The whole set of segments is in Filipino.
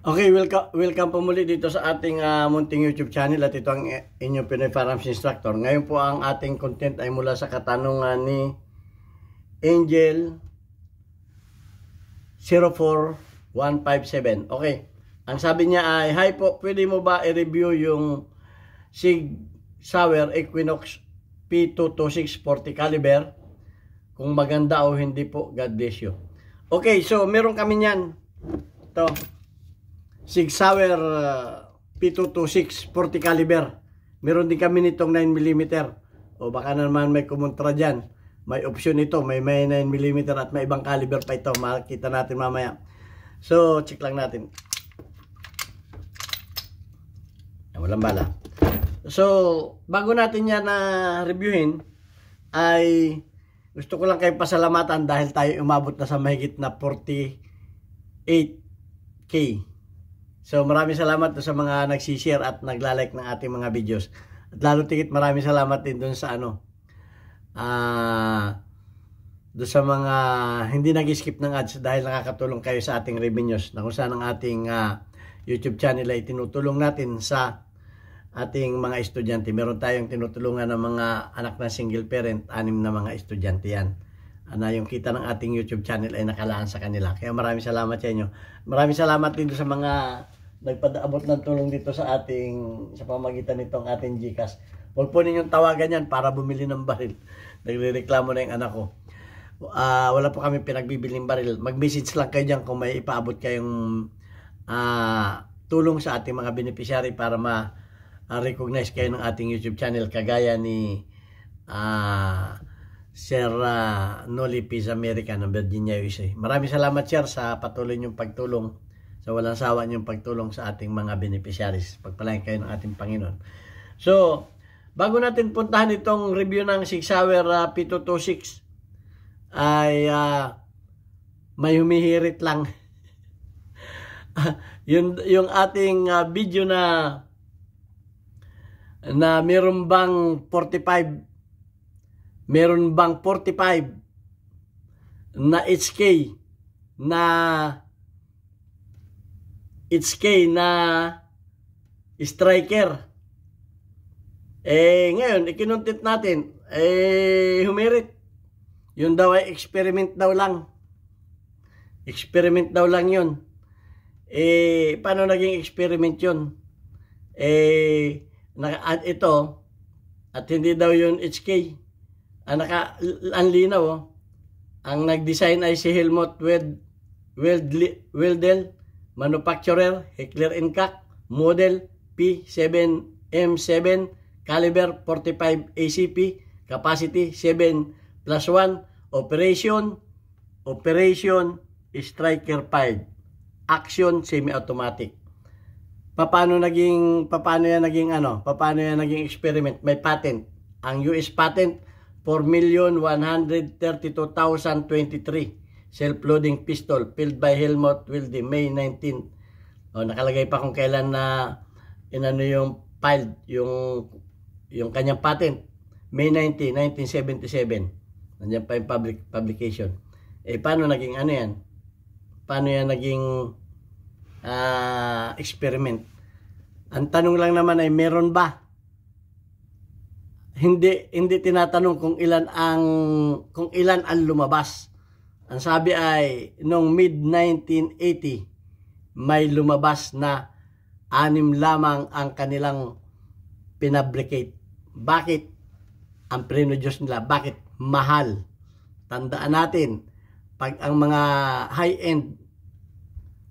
Okay, welcome po muli dito sa ating munting YouTube channel at ito ang inyong Pinoy Firearms Instructor. Ngayon po ang ating content ay mula sa katanungan ni Angel 04157. Okay, ang sabi niya ay, "Hi po, pwede mo ba i-review yung Sig Sauer Equinox P226 40 caliber? Kung maganda o hindi po, God bless you." Okay, so meron kami niyan. Ito. Sig Sauer P226 40 caliber. Meron din kami nitong 9mm. O baka naman may kumontra dyan. May option ito. May 9mm at may ibang caliber pa ito. Makikita natin mamaya. So, check lang natin. Walang bala. So, bago natin yan na reviewin, ay gusto ko lang kayong pasalamatan dahil tayo umabot na sa mahigit na 48K. So maraming salamat sa mga nagsishare at naglalike ng ating mga videos. At lalo tigit maraming salamat din doon sa doon sa mga hindi nag-skip ng ads dahil nakakatulong kayo sa ating revenues na kung saan ang ating YouTube channel ay tinutulong natin sa ating mga estudyante. Meron tayong tinutulungan ng mga anak na single parent, 6 na mga estudyante yan. Yung kita ng ating YouTube channel ay nakalaan sa kanila. Kaya maraming salamat sa inyo. Maraming salamat din sa mga nagpadaabot ng tulong dito sa sa pamagitan nitong ating GCash. Huwag po ninyong tawagan yan para bumili ng baril. Nagrereklamo na yung anak ko. Wala po kami pinagbibiling baril. Mag-message lang kayo dyan kung may ipaabot kayong tulong sa ating mga beneficiary para ma-recognize kayo ng ating YouTube channel kagaya ni Sir Noli Peace America ng Virginia, USA. Maraming salamat, Sir, sa patuloy niyong pagtulong, sa walang sawa niyong pagtulong sa ating mga beneficiaries. Pagpalain kayo ng ating Panginoon. So, bago natin puntahan itong review ng Sig Sauer P226, ay may humihirit lang. yung ating video na meron bang 45 na HK na striker. Ngayon, ikinuntit natin, humirit. Yun daw ay experiment daw lang. Experiment daw lang yun. Paano naging experiment yun? Ito, at hindi daw yun HK. Ang linaw, ang nag-design ay si Helmut Weldel, manufacturer, Heckler & Koch, model P7M7, caliber 45 ACP, capacity 7+1, operation striker 5, action semi-automatic. Paano yan naging experiment? May patent. Ang US patent, 4,132,023. Self-loading pistol, filled by Helmut Weldel, May 19. Nakalagay pa kung kailan na yung filed, yung kanyang patent. May 19, 1977. Nandiyan pa yung publication. Paano naging yan? Paano yan naging experiment? Ang tanong lang naman ay meron ba? Hindi tinatanong kung ilan ang lumabas. Ang sabi ay noong mid-1980 may lumabas na 6 lamang ang kanilang pinabricate. Bakit? Ang produce nila, bakit? Mahal. Tandaan natin, pag ang mga high-end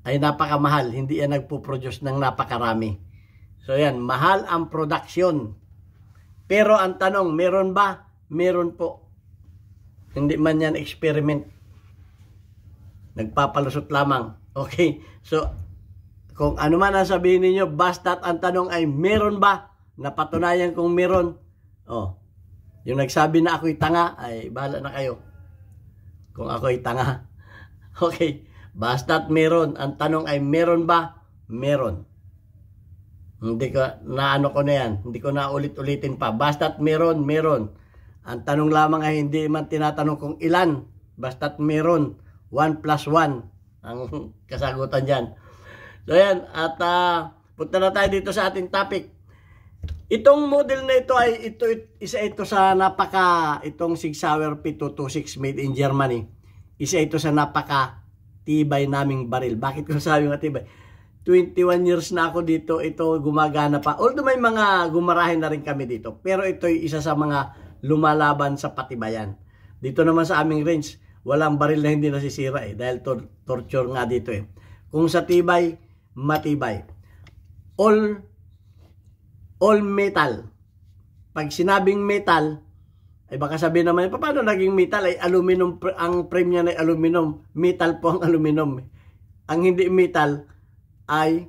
ay napakamahal, hindi yan nagpo-produce ng napakarami. So yan, mahal ang production. Pero ang tanong, meron ba? Meron po. Hindi man yan experiment. Nagpapalusot lamang. Okay? So, kung ano man ang sabihin ninyo, basta't ang tanong ay meron ba? Napatunayan kung meron. Yung nagsabi na ako'y tanga, ay bahala na kayo. Kung ako'y tanga. Okay? Basta't meron. Ang tanong ay meron ba? Meron. Hindi ko na yan. Hindi ko na ulit-ulitin pa. Basta't meron. Ang tanong lamang ay hindi man tinatanong kung ilan. Basta't meron. 1+1 ang kasagutan dyan. So ayan, at punta na tayo dito sa ating topic. Itong model na ito ay isa ito sa itong Sig Sauer P226 made in Germany. Isa ito sa tibay naming baril. Bakit ko sabi nga tibay? 21 years na ako dito, ito gumagana pa. Although may mga gumarahin na rin kami dito, pero ito ay isa sa mga lumalaban sa patibayan. Dito naman sa aming range, walang baril na hindi nasisira dahil torture nga dito Kung sa tibay, matibay. All metal. Pag sinabing metal, ay baka sabihin naman, paano naging metal? Ay aluminum, ang frame niya ay aluminum. Metal po ang aluminum. Ang hindi metal ay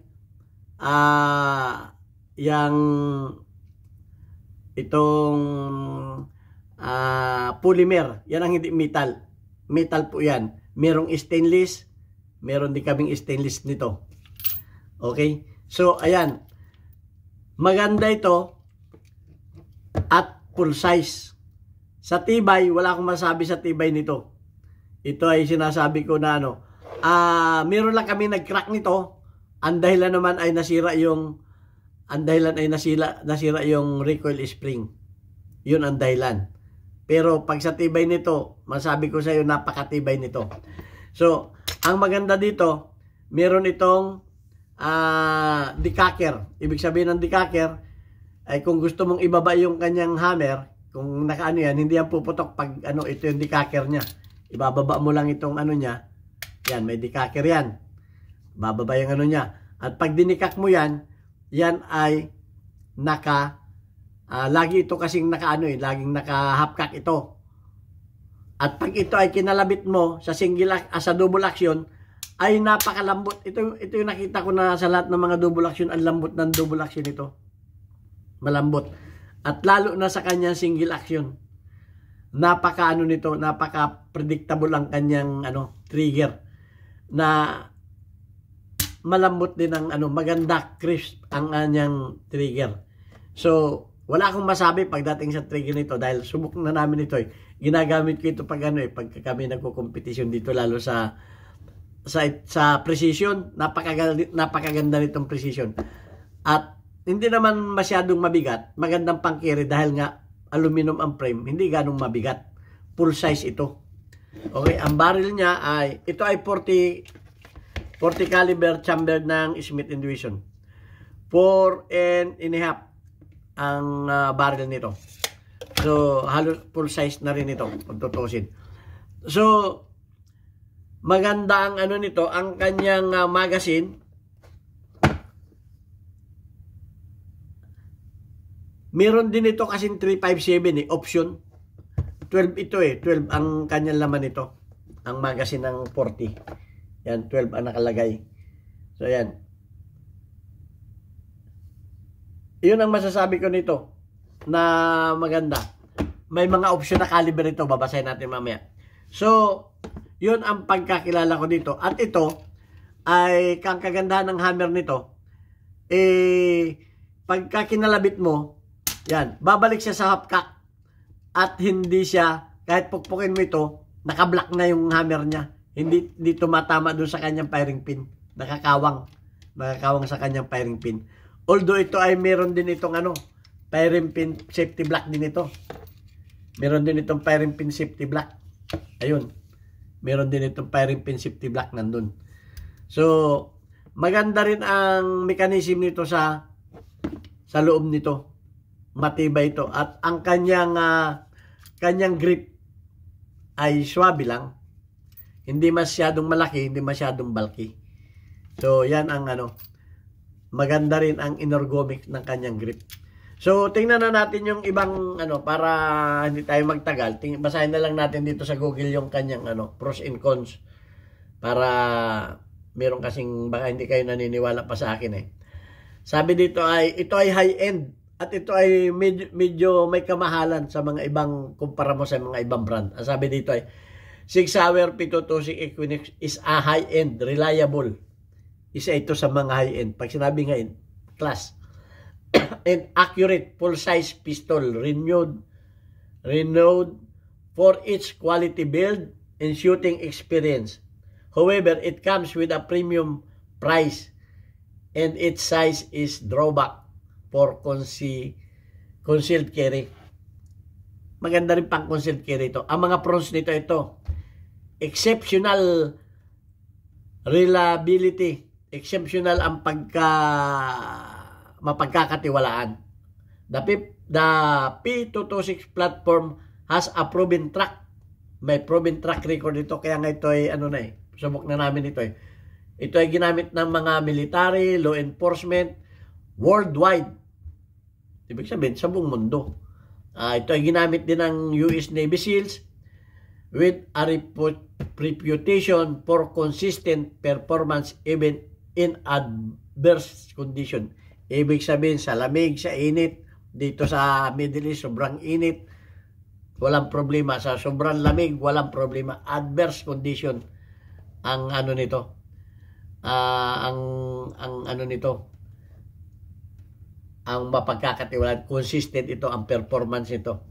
itong polymer. Yan ang hindi metal. Metal po yan. Merong stainless, meron din kaming stainless nito. Okay? So, ayan. Maganda ito at full size. Sa tibay, wala akong masabi sa tibay nito. Ito ay sinasabi ko na meron lang kami nag-crack nito. Ang dahilan naman ay nasira yung recoil spring. Yun ang dahilan. Pero pag sa tibay nito, masabi ko sa iyo napakatibay nito. So, ang maganda dito, meron itong decacker. Ibig sabihin ng decacker ay kung gusto mong ibaba yung kanyang hammer, kung nakaano yan, hindi yan puputok pag ito yung decacker niya. Ibababa mo lang itong niya. Yan, may decacker yan. Bababa yung niya. At pag dinikak mo yan, yan ay lagi ito kasing laging naka-half-cock ito. At pag ito ay kinalabit mo sa sa double action, ay napakalambot. Ito yung nakita ko na sa lahat ng mga double action, ang lambot ng double action ito. Malambot. At lalo na sa kanyang single action. Napaka-predictable ang kanyang trigger. Na malambot din ang maganda, crisp ang kanyang trigger. So, wala akong masabi pagdating sa trigger nito dahil subok na namin ito Ginagamit ko ito pag kami nagko-competition dito, lalo sa precision. Napakaganda nitong precision. At hindi naman masyadong mabigat, magandang pang-carry dahil nga aluminum ang frame, hindi ganong mabigat. Full size ito. Okay, ang barrel niya ito ay 40 caliber chambered ng Smith & Wesson. 4.5 ang barrel nito. So, halos full size na rin ito, kung tutusin. So, maganda ang nito, ang kanyang magazine. Meron din ito kasing 357 option. 12 ito 12 ang kanyang laman nito. Ang magazine ng 40. Yan, 12 ang nakalagay. So, yan. Yun ang masasabi ko nito na maganda. May mga option na caliber ito, babasahin natin mamaya. So, yun ang pagkakilala ko dito. At ito ay kang kagandahan ng hammer nito. Pagka kinalabit mo, yan, babalik siya sa half-cock. At hindi siya, kahit pukpukin mo ito, nakablock na yung hammer niya. Hindi tumatama doon sa kanyang firing pin. Nakakawang sa kanyang firing pin. Although ito ay meron din itong firing pin safety block din ito. Meron din itong firing pin safety block. Ayun. Meron din itong firing pin safety block nandun. So, maganda rin ang mechanism nito sa loob nito. Matibay ito. At ang kanyang grip ay swabe lang. Hindi masyadong malaki, hindi masyadong bulky. So, yan ang maganda rin ang inorgomic ng kanyang grip. So, tingnan na natin yung ibang para hindi tayo magtagal. Basahin na lang natin dito sa Google yung kanyang pros and cons. Para meron kasing baka hindi kayo naniniwala pa sa akin Sabi dito ito ay high-end at ito ay medyo may kamahalan sa mga ibang kumpara mo sa mga ibang brand. Ang sabi dito Sig Sauer P226 Equinox is a high-end, reliable. Isa ito sa mga high-end. Pag sinabi nga class. And accurate full-size pistol, renowned for its quality build and shooting experience. However, it comes with a premium price and its size is drawback for concealed carry. Maganda rin pang concealed carry ito. Ang mga pros nito ito, exceptional reliability, exceptional ang mapagkakatiwalaan. The P226 platform has a proven track. May proven track record ito, kaya nga ito ay subok na namin ito eh. Ito ay ginamit ng mga military, law enforcement, worldwide. Ibig sabihin, sa buong mundo. Ito ay ginamit din ng US Navy SEALs with a reputation for consistent performance even in adverse condition. Ibig sabihin, sa lamig, sa init, dito sa Middle East, sobrang init, walang problema. Sa sobrang lamig, walang problema. Adverse condition ang nito. Ang mapagkakatiwalaan, consistent ito ang performance nito.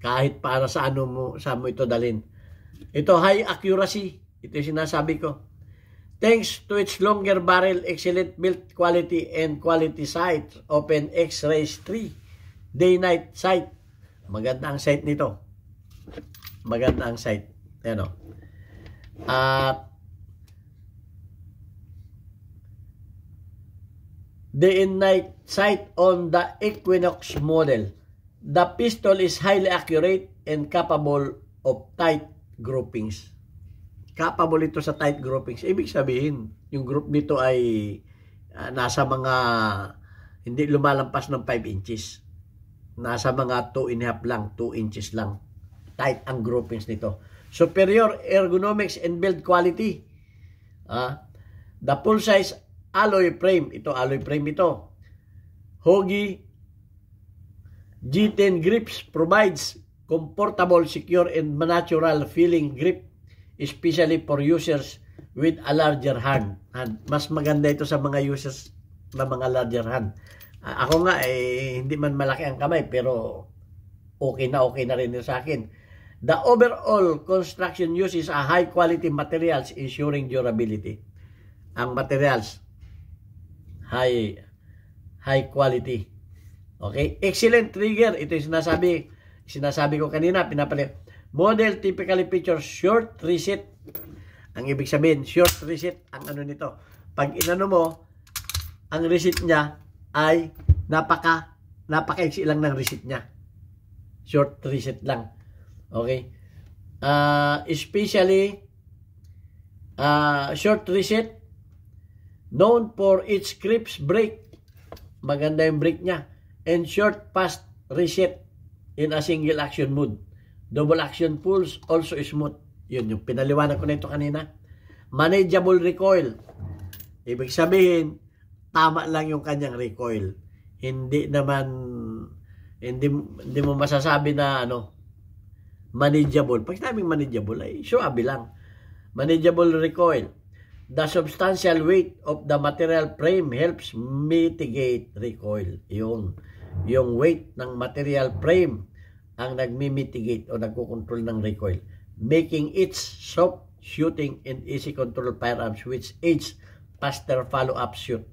Kahit para sa mo ito dalhin. Ito high accuracy, ito yung sinasabi ko. Thanks to its longer barrel, excellent build quality and quality sight, open X-rays 3 day-night sight. Maganda ang sight nito. Maganda ang sight. Ayan o. Day and night sight on the Equinox model. The pistol is highly accurate and capable of tight groupings. Capable ito sa tight groupings. Ibig sabihin, yung group nito ay nasa mga hindi lumalampas ng 5 inches. Nasa mga 2.5 lang, 2 inches lang. Tight ang groupings nito. Superior ergonomics and build quality. The full size alloy frame. Ito, alloy frame ito. Hogi G10 grips provides comfortable, secure, and natural feeling grip, especially for users with a larger hand. Mas maganda ito sa mga users na mga larger hand. Ako nga, hindi man malaki ang kamay, pero okay na rin ito sa akin. The overall construction uses a high quality materials ensuring durability. Ang materials, high quality. Okay? Excellent trigger. Ito yung sinasabi ko kanina, pinapalit. Model typically features short reset. Ang ibig sabihin, short reset ang nito. Pag inano mo, ang reset niya ay napaka-iksi lang ng reset niya. Short reset lang. Okay? Especially short reset known for its crisp brake. Maganda yung brake niya. And short fast reset in a single action mode. Double action pulls also smooth. Yun yung pinaliwanag ko na ito kanina. Manageable recoil. Ibig sabihin, tama lang yung kanyang recoil. Hindi mo masasabi na manageable. Pag sinabing manageable ay suabi lang. Manageable recoil. The substantial weight of the material frame helps mitigate recoil. Yung weight ng material frame ang nagmi-mitigate o nagkukontrol ng recoil, making it soft shooting and easy control firearms which aids faster follow-up shoot.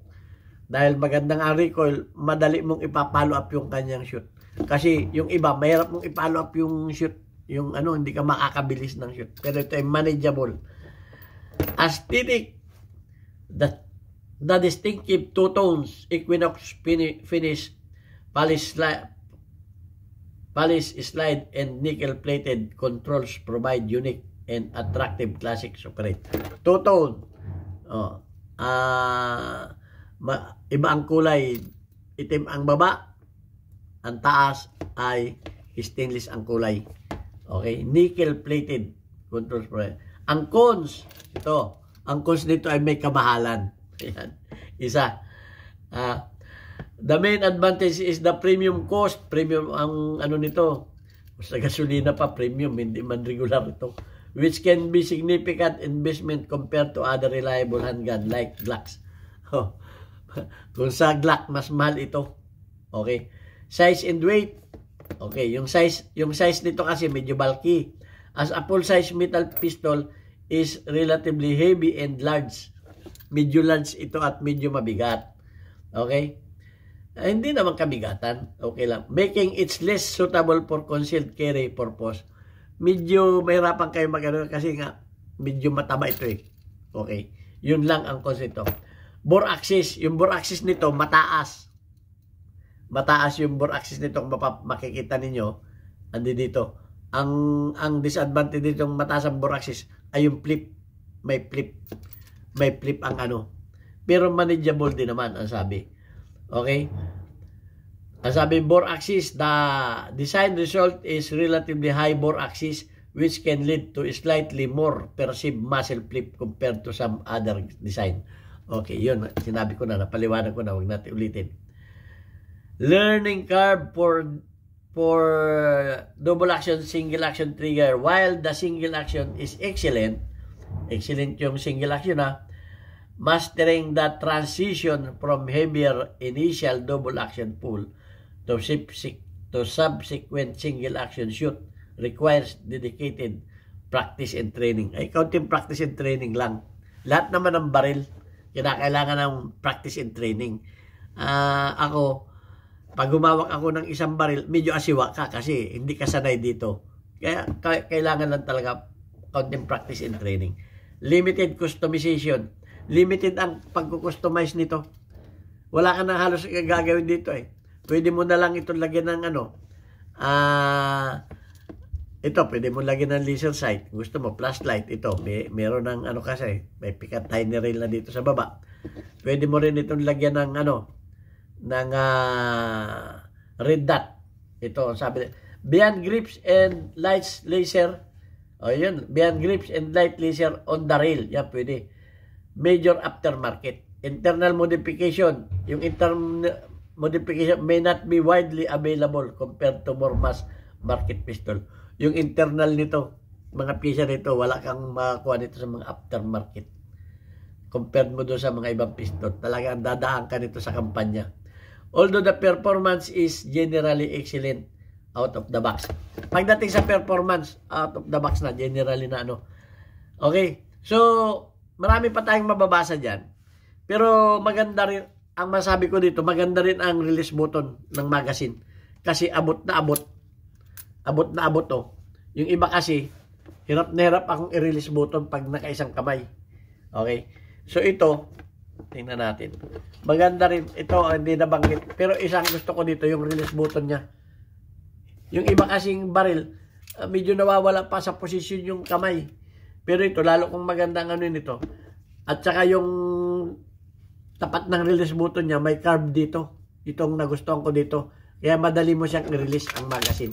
Dahil magandang ang recoil, madali mong ipa-follow up yung kanyang shoot. Kasi yung iba, mahirap mong i-follow up yung shoot. Yung hindi ka makakabilis ng shoot. Pero ito ay manageable. Aesthetic, the distinctive two-tones Equinox finish, polish slide and nickel-plated controls provide unique and attractive classic operate. Two-tone. Iba ang kulay. Itim ang baba. Ang taas ay stainless ang kulay. Okay? Nickel-plated controls provide. Ang cons, ito. Ang cons nito ay may kamahalan. Ayan. Isa. The main advantage is the premium cost. Premium ang nito. Sa gasolina pa, premium. Hindi man regular ito. Which can be significant investment compared to other reliable handgun like Glocks. Kung sa Glock, mas mahal ito. Okay. Size and weight. Okay. Yung size nito kasi medyo bulky. As a full-size metal pistol is relatively heavy and large. medyo large ito at medyo mabigat. Okay? Hindi naman kabigatan. Okay lang. Making it less suitable for concealed carry purpose. Medyo mahirapan kayo mag-ano kasi nga medyo mataba ito eh. Okay? Yun lang ang konsepto. Bore axis. Yung bore axis nito mataas. Mataas yung bore axis nito kung makikita ninyo. Andi dito. Ang disadvantage dito yung mataas ang bore axis ay yung flip. May flip. May flip ang ano. Pero manageable din naman ang sabi. Okay? Ang sabi, bore axis, the design result is relatively high bore axis which can lead to a slightly more perceived muscle flip compared to some other design. Okay, yun. Sinabi ko na, napaliwanag ko na, huwag natin ulitin. Learning curve for double action, single action trigger. While the single action is excellent yung single action mastering the transition from heavier initial double action pull to subsequent single action shoot requires dedicated practice and training. Ay, kaunting practice and training lang. Lahat naman ng baril, kinakailangan ng practice and training. Ako, pag humawak ako ng isang baril, medyo asiwa ka kasi hindi ka sanay dito. Kaya kailangan lang talaga kaunting practice and training. Limited customization. Limited ang pag-customize nito. Wala ka na halos gagawin dito eh. Pwede mo na lang itong lagyan ng ano. Ito, pwede mo lagyan ng laser sight. Gusto mo, flashlight. Ito, meron ng ano kasi. May pikat tiny rail na dito sa baba. Pwede mo rin itong lagyan ng ano. Ng red dot. Ito, sabi. Beyond grips and lights laser. O yun, beyond grips and light laser on the rail. Yan, pwede. Major aftermarket. Internal modification. Yung internal modification may not be widely available compared to more mass market pistol. Yung internal nito, mga piyesa nito, wala kang makakuha nito sa mga aftermarket. Compared mo doon sa mga ibang pistol. Talagang dadaan ka nito sa kampanya. Although the performance is generally excellent out of the box. Pagdating sa performance, out of the box na, generally na ano. Okay, so marami pa tayong mababasa dyan. Pero maganda rin, ang masabi ko dito, maganda rin ang release button ng magazine. Kasi abot na abot. Abot na abot to. Yung iba kasi, hirap na hirap akong i-release button pag nakaisang kamay. Okay? So ito, tingnan natin. Maganda rin. Ito, hindi nabanggit. Pero isang gusto ko dito, yung release button niya. Yung iba kasing baril, medyo nawawala pa sa posisyon yung kamay. Pero ito, lalo kong magandang ano nito. At saka yung tapat ng release button niya, may carb dito. Itong nagustuhan ko dito. Kaya madali mo siyang i-release ang magazine.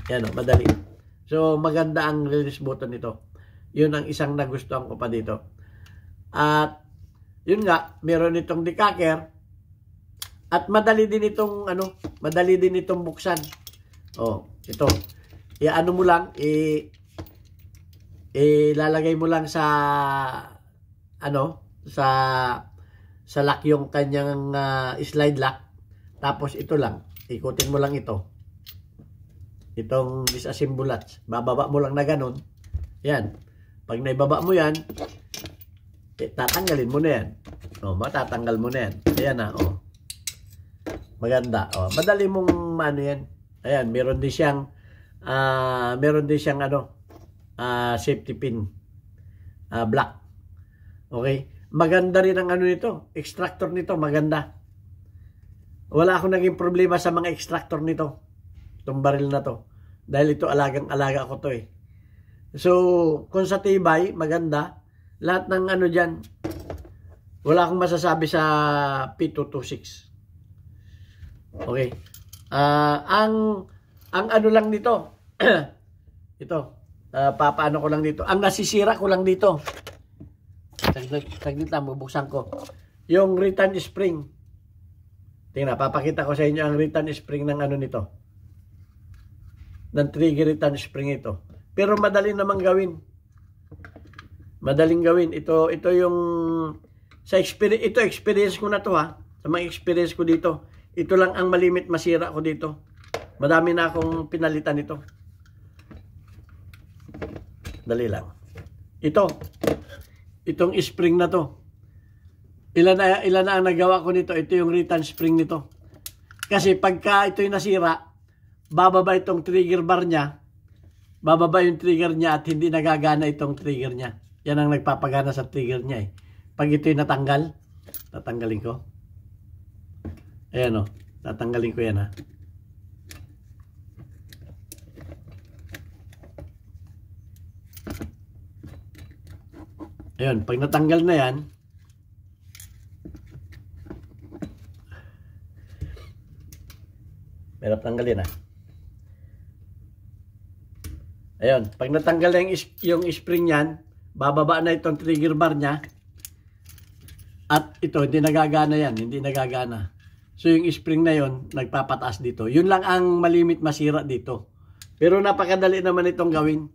Yan o, madali. So, maganda ang release button nito. Yun ang isang nagustuhan ko pa dito. At, yun nga, meron itong decacker. At madali din itong, ano, madali din itong buksan. O, ito. Ano mo lang, ilalagay mo lang sa ano sa lock yung kanyang slide lock, tapos ito lang ikutin mo lang itong disassemble latch, bababa mo lang na ganun. Yan, pag naibaba mo yan, tatanggalin mo na yan. Matatanggal mo na yan. Ayan na, maganda. Madali mong ano yan. Ayan, meron din siyang ano, safety pin black. Okay, maganda rin ang ano nito, extractor nito, maganda. Wala akong naging problema sa mga extractor nito, itong baril na to, dahil ito alagang-alaga ko to eh. So kung sa tibay, maganda. Lahat ng ano dyan, wala akong masasabi sa P226. Okay, ang ano lang nito ito, papaano ko lang dito. Ang nasisira ko lang dito, saglit lang, bubuksan ko. Yung return spring. Tingnan, papakita ko sa inyo ang return spring ng ano nito. Ng trigger return spring ito. Pero madali namang gawin. Madaling gawin. Ito yung sa experience ko na to ha. Sa mga experience ko dito. Ito lang ang malimit masira ko dito. Madami na akong pinalitan ito. Dali lang. Itong spring na to. Ilan na ang nagawa ko nito. Ito yung return spring nito. Kasi pagka ito'y nasira, bababa itong trigger bar niya, bababa yung trigger niya at hindi nagagana itong trigger niya. Yan ang nagpapagana sa trigger niya eh. Pag ito'y natanggal, tatanggalin ko. Ayan o, tatanggalin ko yan ha. Ayun, pag natanggal na yan, merap tanggalin ha. Ayun, pag natanggal na yung spring yan, bababa na itong trigger bar niya. At ito, hindi nagagana yan, hindi nagagana. So yung spring na yon nagpapataas dito. Yun lang ang malimit masira dito. Pero napakadali naman itong gawin.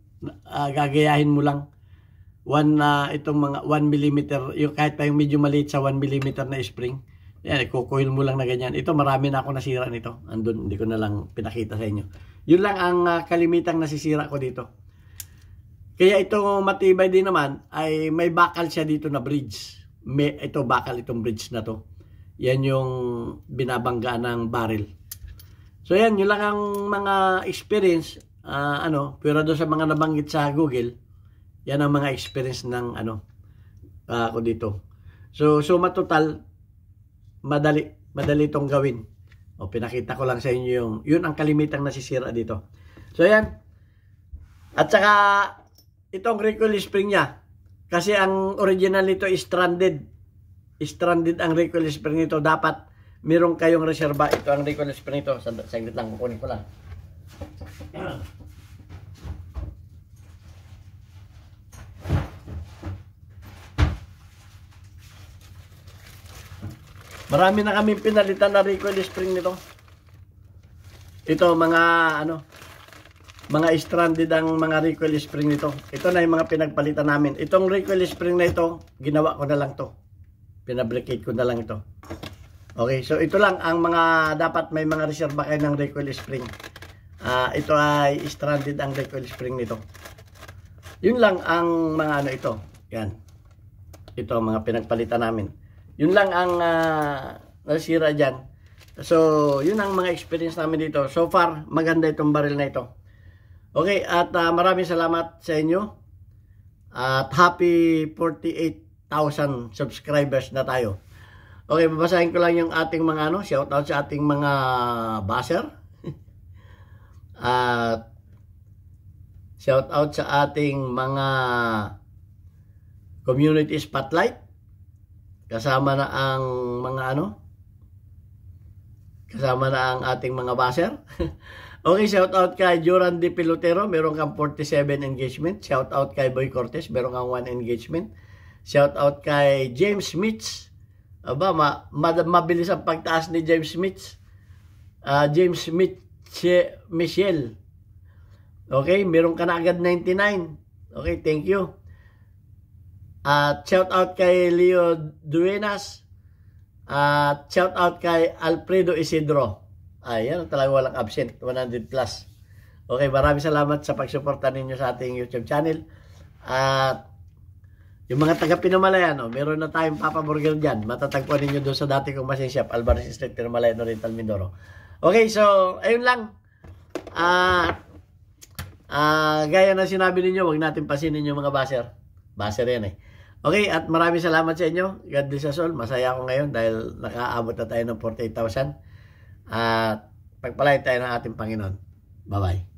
Gagayahin mo lang. Itong mga 1 mm, yung kahit pa yung medyo maliit sa 1 mm na spring. Yan, kukuil mo lang na ganyan. Ito, marami na ako nasira nito. Andun, hindi ko na lang pinakita sa inyo. Yun lang ang kalimitang nasisira ko dito. Kaya ito matibay din naman, ay may bakal siya dito na bridge. Ito, bakal itong bridge na to. Yan yung binabangga ng barrel. So yan, yun lang ang mga experience. Pero doon sa mga nabanggit sa Google, yan ang mga experience ng ako dito. So suma total, madali itong gawin. O pinakita ko lang sa inyo yun ang kalimitang nasisira dito. So yan. At saka itong recoil spring niya. Kasi ang original nito is stranded. Stranded ang recoil spring nito. Dapat meron kayong reserva. Ito ang recoil spring nito. Saglit lang, kukunin ko lang. Marami na kami pinalitan na recoil spring nito. Ito mga stranded ang mga recoil spring nito. Ito na yung mga pinagpalitan namin. Itong recoil spring na ito, ginawa ko na lang to. Pinabricate ko na lang ito. Okay, so ito lang ang mga dapat may mga reserva kayo ng recoil spring. Ito ay stranded ang recoil spring nito. Yun lang ang mga ito. Yan. Ito mga pinagpalitan namin. Yun lang ang nasira dyan. So, yun ang mga experience namin dito. So far, maganda itong baril na ito. Okay, at maraming salamat sa inyo. At happy 48,000 subscribers na tayo. Okay, babasahin ko lang yung ating mga shoutout sa ating mga basher. At shoutout sa ating mga community spotlight. Kasama na ang mga kasama na ang ating mga basher. Okay, shout out kay Joran De Pilotero, meron kang 47 engagement. Shout out kay Boy Cortez, meron kang 1 engagement. Shout out kay James Smith. Aba, mabilis ang pagtaas ni James Smith. James Smith Michelle. Okay, meron ka na agad 99. Okay, thank you. At shout out kay Leo Duenas. At shout out kay Alfredo Isidro. Ayan, talaga walang absent. 100 plus. Okay, maraming salamat sa pagsuporta ninyo sa ating YouTube channel. At yung mga taga Pinamalayan, meron na tayong Papa Burger dyan. Matatagpuan ninyo doon sa dati kong machine shop, Alvarez Street, Pinamalayan, Oriental, Mindoro. Okay, so, ayun lang. Gaya na sinabi ninyo, huwag natin pasinin yung mga basher. Basher yan eh. Okay, at maraming salamat sa inyo. God bless us all. Masaya ako ngayon dahil nakaabot na tayo ng 48,000. At pagpalain tayo ng ating Panginoon. Bye-bye.